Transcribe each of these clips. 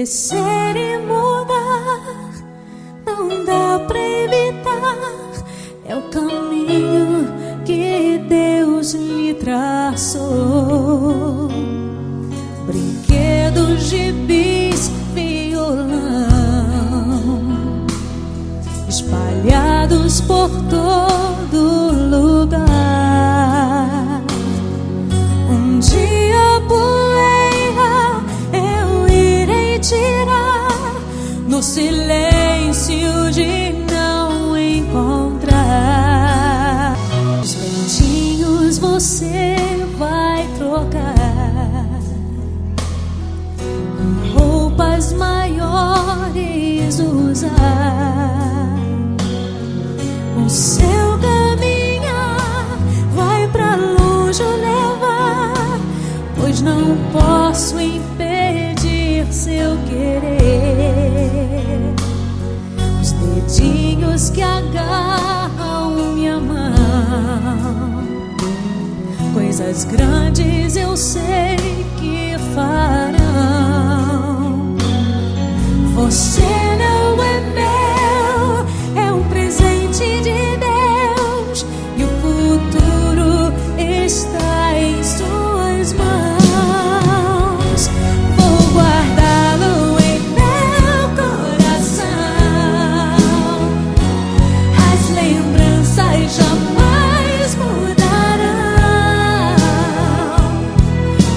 crescer e mudar, não dá pra evitar. É o caminho que Deus lhe traçou. Brinquedos, gibis, violão espalhados por todo lugar. Um dia a poeira eu irei tirar, no silêncio de não encontrar. Os ventinhos você vai trocar, roupas maiores usar. O seu caminhar vai pra longe levar, pois não posso impedir seu querer. Os dedinhos que agarram minha mão, coisas grandes eu sei que farão. Você não é meu, é um presente de Deus, e o futuro está em suas mãos. Vou guardá-lo em meu coração. As lembranças jamais mudarão,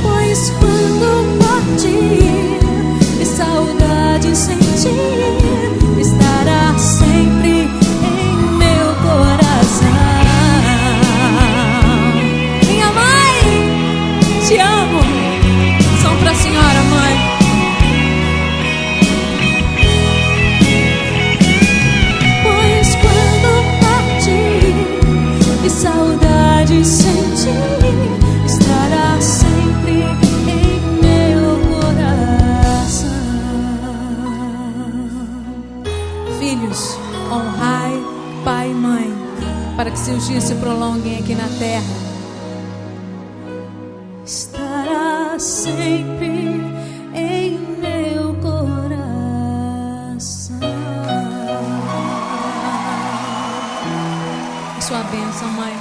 pois quando partir e saudade sentir, estará sempre em meu coração. Minha mãe, te amo. São pra senhora, mãe. Pois quando partir e saudade sentir, estará sempre em meu coração. Filhos, honrai pai e mãe, para que seus dias se prolonguem aqui na terra. Estará sempre em meu coração. Sua bênção, mãe.